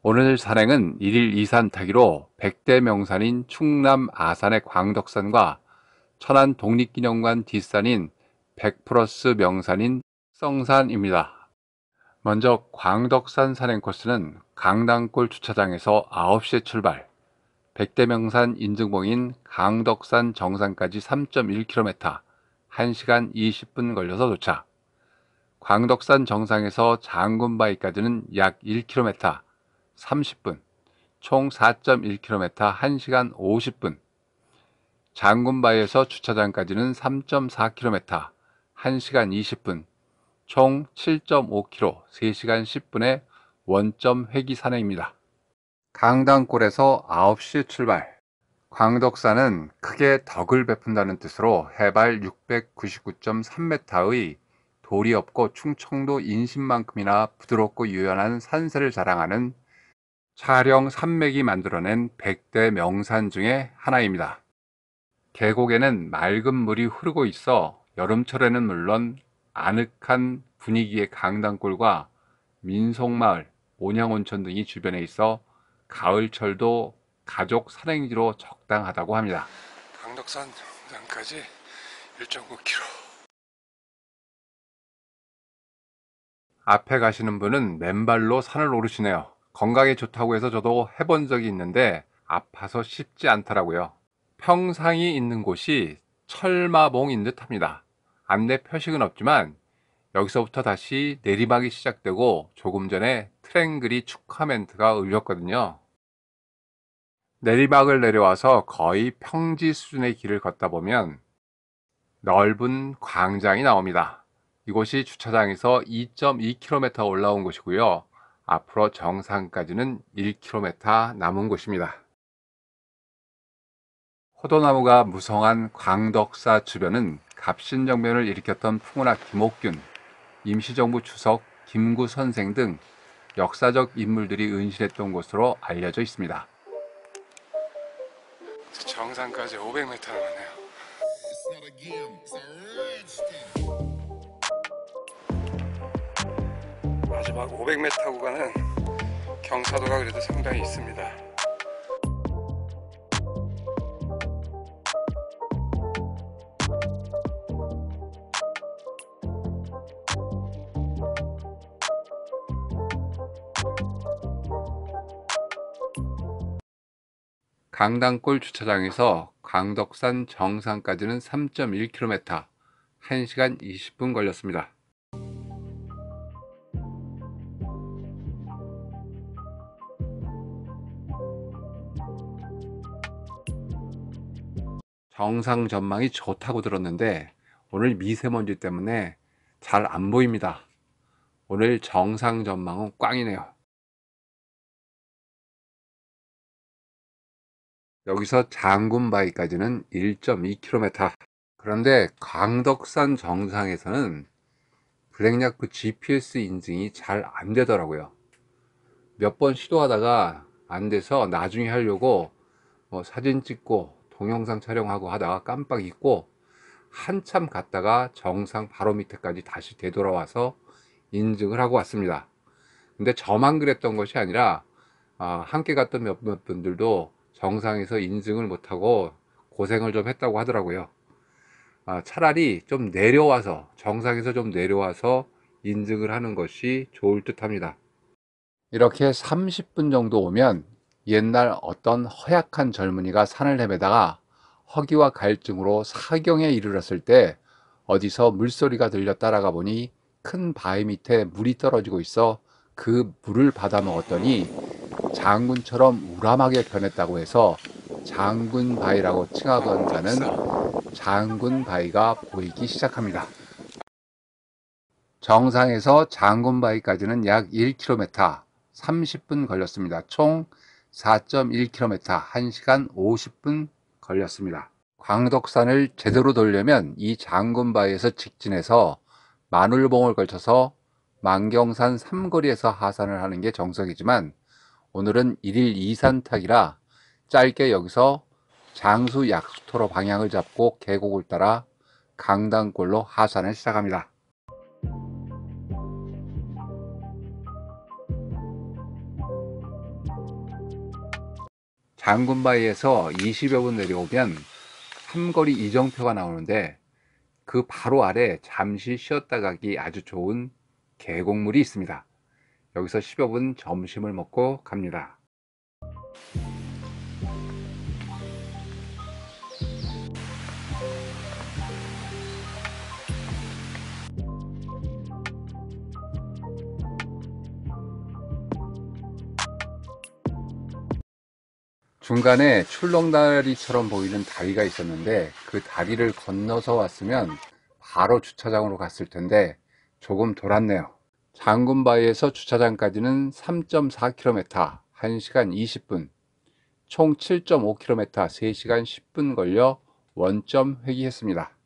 오늘 산행은 1일 2산 타기로 100대 명산인 충남 아산의 광덕산과 천안 독립기념관 뒷산인 100+ 명산인 성산입니다. 먼저 광덕산 산행 코스는 강당골 주차장에서 9시에 출발, 100대 명산 인증봉인 강덕산 정상까지 3.1km, 1시간 20분 걸려서 도착. 광덕산 정상에서 장군바위까지는 약 1km, 30분, 총 4.1km, 1시간 50분. 장군바위에서 주차장까지는 3.4km, 1시간 20분, 총 7.5km, 3시간 10분의 원점 회기 산행입니다. 강당골에서 9시에 출발. 광덕산은 크게 덕을 베푼다는 뜻으로 해발 699.3m의 돌이 없고 충청도 인심만큼이나 부드럽고 유연한 산세를 자랑하는 촬영 산맥이 만들어낸 100대 명산 중에 하나입니다. 계곡에는 맑은 물이 흐르고 있어 여름철에는 물론 아늑한 분위기의 강당골과 민속마을, 온양온천 등이 주변에 있어 가을철도 가족 산행지로 적당하다고 합니다. 강덕산 정상까지 1.9km. 앞에 가시는 분은 맨발로 산을 오르시네요. 건강에 좋다고 해서 저도 해본 적이 있는데 아파서 쉽지 않더라고요. 평상이 있는 곳이 철마봉인 듯 합니다. 안내 표식은 없지만 여기서부터 다시 내리막이 시작되고 조금 전에 트랭글이 축하 멘트가 울렸거든요. 내리막을 내려와서 거의 평지 수준의 길을 걷다 보면 넓은 광장이 나옵니다. 이곳이 주차장에서 2.2km 올라온 곳이고요. 앞으로 정상까지는 1km 남은 곳입니다. 호도나무가 무성한 광덕사 주변은 갑신정변을 일으켰던 풍운학 김옥균, 임시정부 추석 김구 선생 등 역사적 인물들이 은신했던 곳으로 알려져 있습니다. 정상까지 500m 남았네요. 마지막 500m 구간은 경사도가 그래도 상당히 있습니다. 강당골 주차장에서 광덕산 정상까지는 3.1km, 1시간 20분 걸렸습니다. 정상 전망이 좋다고 들었는데 오늘 미세먼지 때문에 잘 안 보입니다. 오늘 정상 전망은 꽝이네요. 여기서 장군바위까지는 1.2km. 그런데 광덕산 정상에서는 블랙야크 GPS 인증이 잘 안 되더라고요. 몇 번 시도하다가 안 돼서 나중에 하려고 사진 찍고 동영상 촬영하고 하다가 깜빡 잊고 한참 갔다가 정상 바로 밑에까지 다시 되돌아와서 인증을 하고 왔습니다. 근데 저만 그랬던 것이 아니라 함께 갔던 몇몇 분들도 정상에서 인증을 못하고 고생을 좀 했다고 하더라고요. 차라리 좀 내려와서 정상에서 좀 내려와서 인증을 하는 것이 좋을 듯 합니다. 이렇게 30분 정도 오면 옛날 어떤 허약한 젊은이가 산을 헤매다가 허기와 갈증으로 사경에 이르렀을 때 어디서 물소리가 들려 따라가 보니 큰 바위 밑에 물이 떨어지고 있어 그 물을 받아 먹었더니 장군처럼 우람하게 변했다고 해서 장군바위라고 칭하던 자는 장군바위가 보이기 시작합니다. 정상에서 장군바위까지는 약 1km, 30분 걸렸습니다. 총 4.1km, 1시간 50분 걸렸습니다. 광덕산을 제대로 돌려면 이 장군바위에서 직진해서 마눌봉을 걸쳐서 만경산 삼거리에서 하산을 하는 게 정석이지만 오늘은 1일 2산 타기라 짧게 여기서 장수 약수터로 방향을 잡고 계곡을 따라 강당골로 하산을 시작합니다. 장군바위에서 20여 분 내려오면 삼거리 이정표가 나오는데 그 바로 아래 잠시 쉬었다 가기 아주 좋은 계곡물이 있습니다. 여기서 10여 분 점심을 먹고 갑니다. 중간에 출렁다리처럼 보이는 다리가 있었는데 그 다리를 건너서 왔으면 바로 주차장으로 갔을 텐데 조금 돌았네요. 장군바위에서 주차장까지는 3.4km, 1시간 20분, 총 7.5km, 3시간 10분 걸려 원점 회귀했습니다.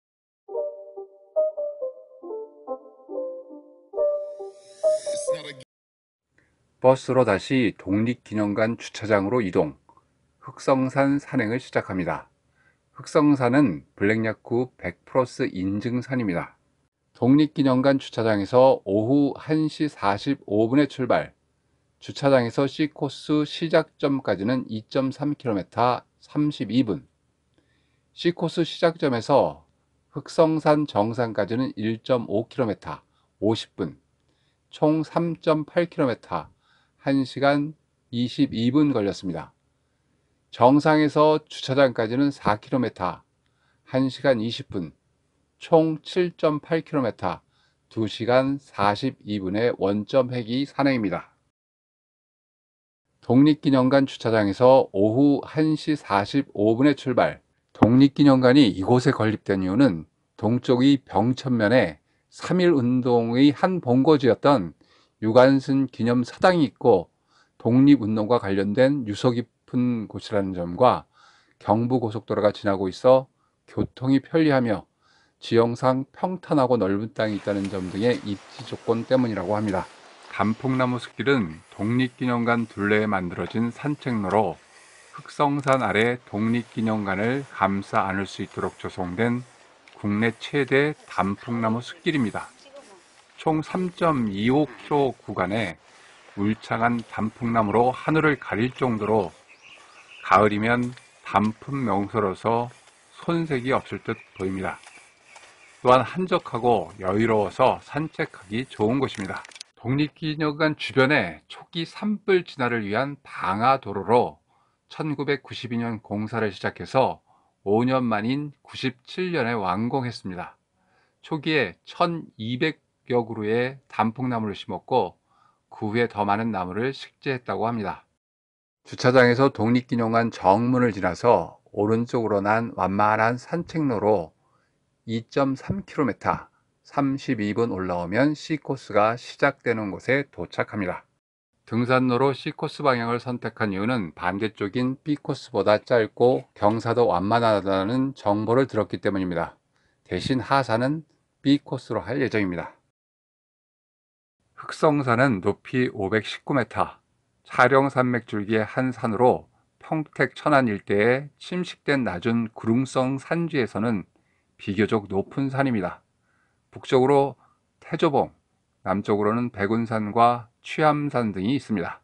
버스로 다시 독립기념관 주차장으로 이동, 흑성산 산행을 시작합니다. 흑성산은 블랙야쿠 100+ 인증산입니다. 독립기념관 주차장에서 오후 1시 45분에 출발, 주차장에서 C코스 시작점까지는 2.3km 32분, C코스 시작점에서 흑성산 정상까지는 1.5km 50분, 총 3.8km 1시간 22분 걸렸습니다. 정상에서 주차장까지는 4km 1시간 20분, 총 7.8km 2시간 42분의 원점 회귀 산행입니다. 독립기념관 주차장에서 오후 1시 45분에 출발. 독립기념관이 이곳에 건립된 이유는 동쪽의 병천면에 3.1 운동의 한 본거지였던 유관순 기념사당이 있고 독립운동과 관련된 유서 깊은 곳이라는 점과 경부고속도로가 지나고 있어 교통이 편리하며 지형상 평탄하고 넓은 땅이 있다는 점 등의 입지 조건 때문이라고 합니다. 단풍나무 숲길은 독립기념관 둘레에 만들어진 산책로로 흑성산 아래 독립기념관을 감싸 안을 수 있도록 조성된 국내 최대 단풍나무 숲길입니다. 총 3.25km 구간에 울창한 단풍나무로 하늘을 가릴 정도로 가을이면 단풍 명소로서 손색이 없을 듯 보입니다. 또한 한적하고 여유로워서 산책하기 좋은 곳입니다. 독립기념관 주변에 초기 산불 진화를 위한 방화도로로 1992년 공사를 시작해서 5년 만인 97년에 완공했습니다. 초기에 1200여 그루의 단풍나무를 심었고 그 후에 더 많은 나무를 식재했다고 합니다. 주차장에서 독립기념관 정문을 지나서 오른쪽으로 난 완만한 산책로로 2.3km 32분 올라오면 C코스가 시작되는 곳에 도착합니다. 등산로로 C코스 방향을 선택한 이유는 반대쪽인 B코스보다 짧고 경사도 완만하다는 정보를 들었기 때문입니다. 대신 하산은 B코스로 할 예정입니다. 흑성산은 높이 519m, 차령산맥줄기의 한 산으로 평택 천안 일대에 침식된 낮은 구릉성 산지에서는 비교적 높은 산입니다. 북쪽으로 태조봉, 남쪽으로는 백운산과 취암산 등이 있습니다.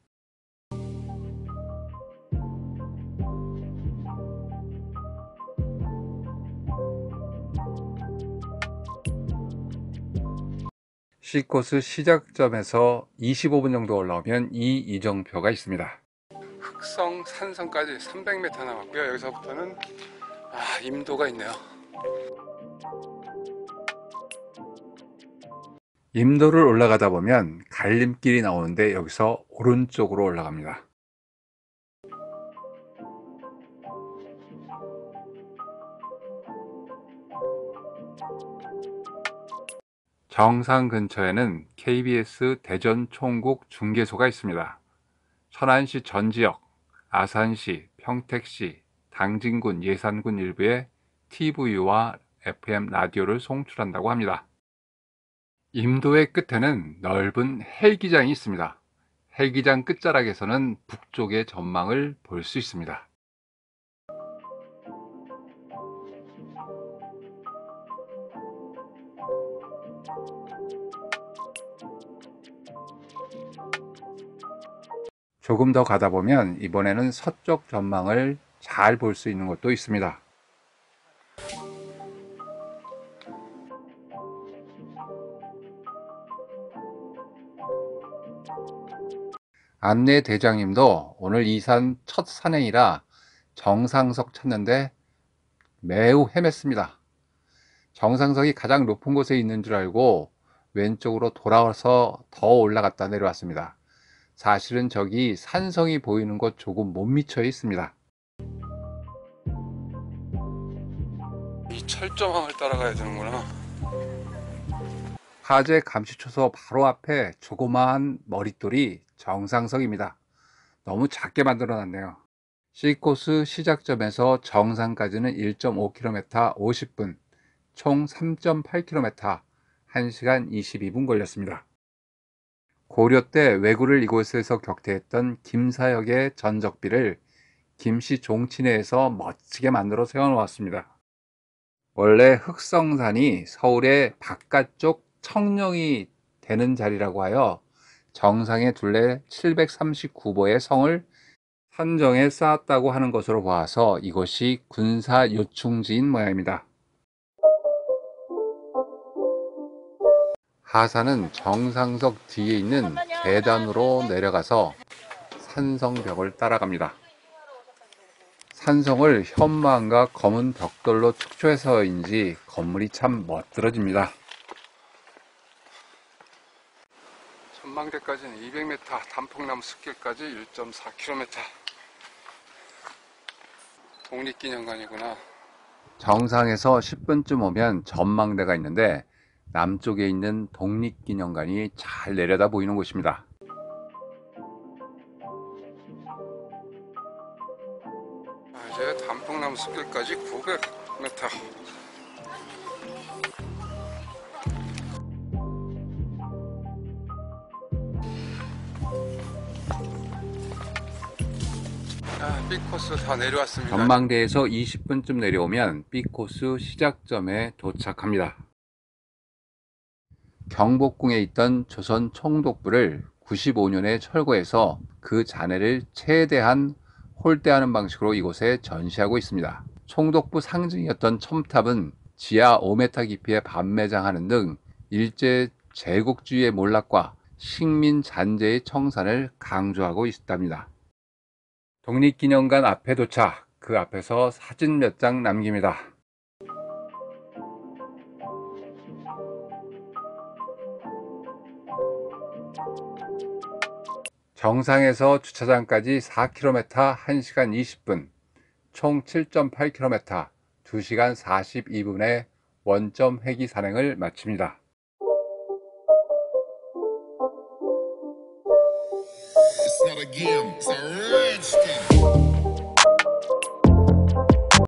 C코스 시작점에서 25분 정도 올라오면 이 이정표가 있습니다. 흑성 산성까지 300m 남았고요. 여기서부터는 임도가 있네요. 임도를 올라가다 보면 갈림길이 나오는데 여기서 오른쪽으로 올라갑니다. 정상 근처에는 KBS 대전 총국 중계소가 있습니다. 천안시 전 지역, 아산시, 평택시, 당진군, 예산군 일부에 TV와 FM 라디오를 송출한다고 합니다. 임도의 끝에는 넓은 헬기장이 있습니다. 헬기장 끝자락에서는 북쪽의 전망을 볼 수 있습니다. 조금 더 가다 보면 이번에는 서쪽 전망을 잘 볼 수 있는 곳도 있습니다. 안내 대장님도 오늘 이 산 첫 산행이라 정상석 찾는데 매우 헤맸습니다. 정상석이 가장 높은 곳에 있는 줄 알고 왼쪽으로 돌아와서 더 올라갔다 내려왔습니다. 사실은 저기 산성이 보이는 곳 조금 못 미쳐 있습니다. 이 철조망을 따라가야 되는구나. 화재 감시초소 바로 앞에 조그마한 머릿돌이 정상석입니다. 너무 작게 만들어 놨네요. C코스 시작점에서 정상까지는 1.5km 50분, 총 3.8km 1시간 22분 걸렸습니다. 고려 때 왜구를 이곳에서 격퇴했던 김사역의 전적비를 김씨 종친회에서 멋지게 만들어 세워놓았습니다. 원래 흑성산이 서울의 바깥쪽 청령이 되는 자리라고 하여 정상에 둘레 739보의 성을 산정에 쌓았다고 하는 것으로 봐서 이곳이 군사 요충지인 모양입니다. 하산은 정상석 뒤에 있는 계단으로 내려가서 산성벽을 따라갑니다. 산성을 현무암과 검은 벽돌로 축조해서인지 건물이 참 멋들어집니다. 전망대까지는 200m, 단풍나무 숲길까지 1.4km. 독립기념관이구나. 정상에서 10분쯤 오면 전망대가 있는데 남쪽에 있는 독립기념관이 잘 내려다 보이는 곳입니다. 이제 단풍나무 숲길까지 900m. B코스 다 내려왔습니다. 전망대에서 20분쯤 내려오면 B코스 시작점에 도착합니다. 경복궁에 있던 조선 총독부를 95년에 철거해서 그 잔해를 최대한 홀대하는 방식으로 이곳에 전시하고 있습니다. 총독부 상징이었던 첨탑은 지하 5m 깊이에 반매장하는 등 일제 제국주의의 몰락과 식민 잔재의 청산을 강조하고 있답니다. 독립기념관 앞에 도착, 그 앞에서 사진 몇 장 남깁니다. 정상에서 주차장까지 4km 1시간 20분, 총 7.8km 2시간 42분의 원점 회기 산행을 마칩니다. It's not a game, it's a rich thing.